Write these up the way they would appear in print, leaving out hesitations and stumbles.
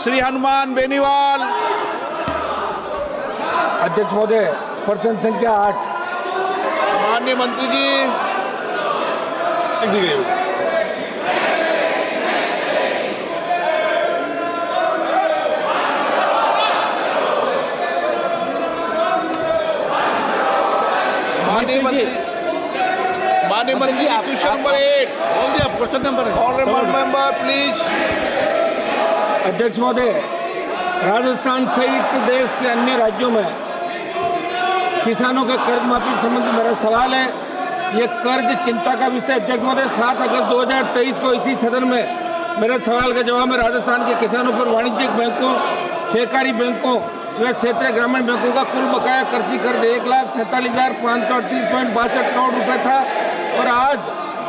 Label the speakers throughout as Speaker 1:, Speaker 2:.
Speaker 1: श्री हनुमान बेनीवाल।
Speaker 2: अध्यक्ष महोदय, प्रश्न संख्या 8।
Speaker 1: माननीय मंत्री जी दी गई। माननीय मंत्री जी क्वेश्चन नंबर 8 बोल दिया। Question number honourable member please.
Speaker 2: अध्यक्ष महोदय, राजस्थान सहित देश के अन्य राज्यों में किसानों के कर्ज माफी संबंधी मेरा सवाल है। ये कर्ज चिंता का विषय। अध्यक्ष महोदय, 7 अगस्त 2023 को इसी सदन में मेरे सवाल के जवाब में राजस्थान के किसानों पर वाणिज्यिक बैंकों, सहकारी बैंकों व क्षेत्रीय ग्रामीण बैंकों का कुल बकाया कृषि कर्ज 1,47,538.62 करोड़ रुपए था और आज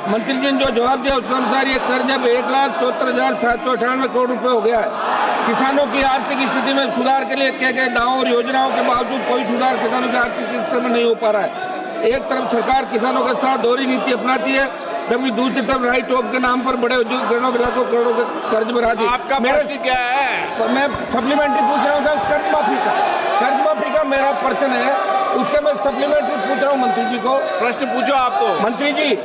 Speaker 2: मंत्री जी ने जो जवाब दिया उसके अनुसार ये कर्ज अब 1,74,798 करोड़ रुपए हो गया है। किसानों की आर्थिक स्थिति में सुधार के लिए किए गए दावों और योजनाओं के बावजूद कोई सुधार किसानों की आर्थिक स्थिति में नहीं हो पा रहा है। एक तरफ सरकार किसानों के साथ दोहरी नीति अपनाती है, जबकि दूसरी तरफ राइट ऑफ के नाम पर बड़े उद्योगों के लाखों करोड़ों के कर्ज बढ़ा दी।
Speaker 1: आपका प्रश्न क्या है?
Speaker 2: मैं सप्लीमेंट्री पूछ रहा हूँ कर्ज माफी का मेरा प्रश्न है, उसके मैं सप्लीमेंट्री पूछ रहा हूँ मंत्री जी को।
Speaker 1: प्रश्न पूछो आप तो।
Speaker 2: मंत्री जी,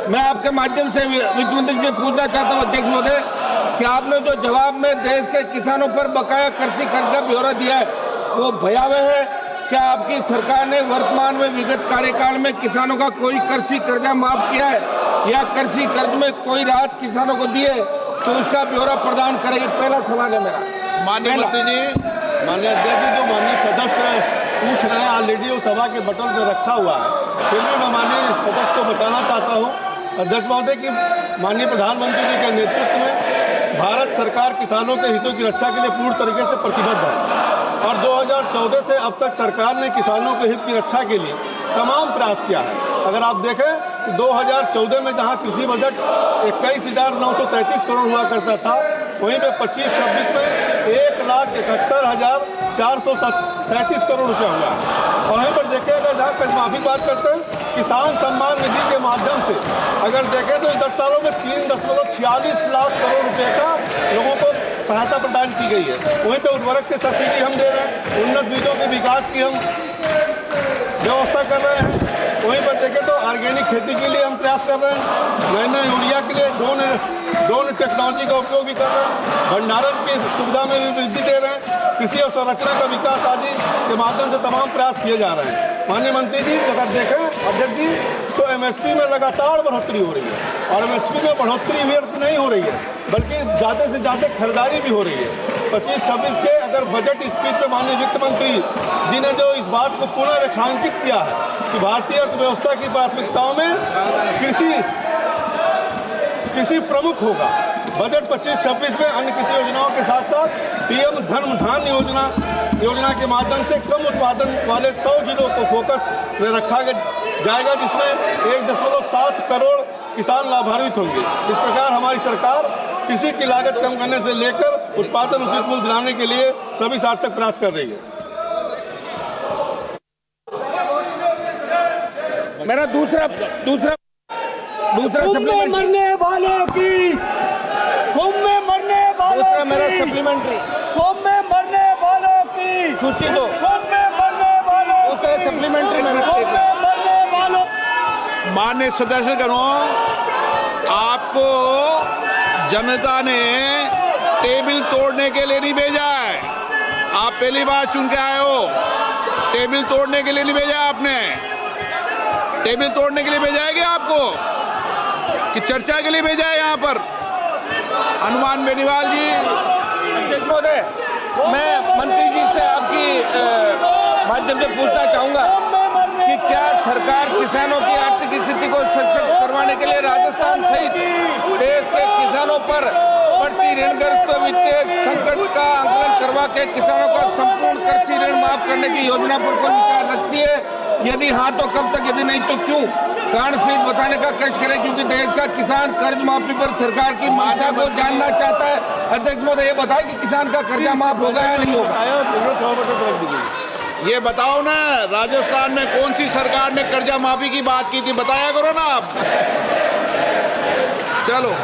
Speaker 2: मैं आपके माध्यम से वित्त मंत्री जी से पूछना चाहता हूँ अध्यक्ष महोदय कि आपने जो जवाब में देश के किसानों पर बकाया कृषि कर्ज का ब्यौरा दिया है वो भयावह है। क्या आपकी सरकार ने वर्तमान में विगत कार्यकाल में किसानों का कोई कृषि कर्जा माफ किया है या कृषि कर्ज में कोई राहत किसानों को दी है तो उसका ब्यौरा प्रदान करेगी? पहला सवाल है मेरा।
Speaker 1: माननीय मंत्री जी।
Speaker 3: माननीय अध्यक्ष जी, जो माननीय सदस्य पूछ रहे हैं ऑलरेडी वो सभा के बटन पे रखा हुआ है। फिर भी मैं माननीय सदस्य को बताना चाहता हूँ अध्यक्ष महोदय कि माननीय प्रधानमंत्री जी के नेतृत्व में भारत सरकार किसानों के हितों की रक्षा के लिए पूर्ण तरीके से प्रतिबद्ध है और 2014 से अब तक सरकार ने किसानों के हित की रक्षा के लिए तमाम प्रयास किया है। अगर आप देखें तो 2014 में जहां कृषि बजट 21,933 करोड़ हुआ करता था, वहीं पे 25-26 में 1,71,437 करोड़ रुपया हुआ है। और वहीं पर देखें अगर जहाँ कर्ज माफी की बात करते हैं, किसान सम्मान निधि के माध्यम से अगर देखें तो 10 सालों में 3.46 लाख करोड़ रुपए का लोगों को सहायता प्रदान की गई है। वहीं पे उर्वरक की सब्सिडी हम दे रहे हैं, उन्नत बीजों के विकास की हम व्यवस्था कर रहे हैं। वहीं पर देखें तो ऑर्गेनिक खेती के लिए हम प्रयास कर रहे हैं, नए यूरिया के लिए ड्रोन टेक्नोलॉजी का उपयोग भी कर रहे हैं, भंडारण की सुविधा में भी वृद्धि दे रहे हैं, कृषि और संरचना का विकास आदि के माध्यम से तमाम प्रयास किए जा रहे हैं। माननीय मंत्री जी, अगर देखें अध्यक्ष जी तो MSP में लगातार बढ़ोतरी हो रही है और MSP में बढ़ोतरी व्यर्थ नहीं हो रही है बल्कि ज़्यादा से ज़्यादा खरीदारी भी हो रही है। 25-26 के अगर बजट स्पीच में माननीय वित्त मंत्री जी ने जो इस बात को पुनः रेखांकित किया है कि भारतीय अर्थव्यवस्था की प्राथमिकताओं में कृषि प्रमुख होगा। बजट 25-26 में अन्य कृषि योजनाओं के साथ साथ PM धन योजना के माध्यम से कम उत्पादन वाले 100 जिलों को फोकस में रखा जाएगा, जिसमें 1.7 करोड़ किसान लाभान्वित होंगे। इस प्रकार हमारी सरकार कृषि की लागत कम करने से लेकर उत्पादन उचित मूल्य दिलाने के लिए सभी सार्थक प्रयास कर रही है।
Speaker 2: मेरा दूसरा
Speaker 4: मरने वालों की कुंभ में मरने वालों
Speaker 2: मेरा सप्लीमेंट्री
Speaker 4: कुंभ में मरने वालों की
Speaker 2: सूची दो।
Speaker 4: कुंभ में मरने वालों
Speaker 2: दूसरा सप्लीमेंट्री
Speaker 4: कुंभ में मरने वालों।
Speaker 1: माननीय सदस्यगणों, आपको जनता ने टेबल तोड़ने के लिए नहीं भेजा है। आप पहली बार चुन के आए हो। टेबल तोड़ने के लिए नहीं भेजा आपने। टेबल तोड़ने के लिए भेजा है क्या आपको कि चर्चा के लिए भेजा है? यहाँ पर हनुमान बेनीवाल जी।
Speaker 2: अध्यक्ष महोदय, मैं मंत्री जी से आपकी माध्यम से पूछना चाहूंगा कि क्या सरकार किसानों की आर्थिक स्थिति को सशक्त करवाने के लिए राजस्थान सहित देश के किसानों पर बढ़ती ऋणग्रस्त वित्तीय संकट का आकलन करवा के किसानों का संपूर्ण कृषि ऋण माफ करने की योजना पर कोई विचार रखती है? यदि हाँ तो कब तक, यदि नहीं तो क्यों? कारण सहित बताने का कष्ट करें, क्योंकि देश का किसान कर्ज माफी पर सरकार की मंशा को जानना चाहता है। अध्यक्ष महोदय, ये बताए कि किसान का कर्जा माफ होगा या नहीं होगा?
Speaker 1: ये बताओ ना, राजस्थान में कौन सी सरकार ने कर्जा माफी की बात की थी? बताया करो ना आप। चलो।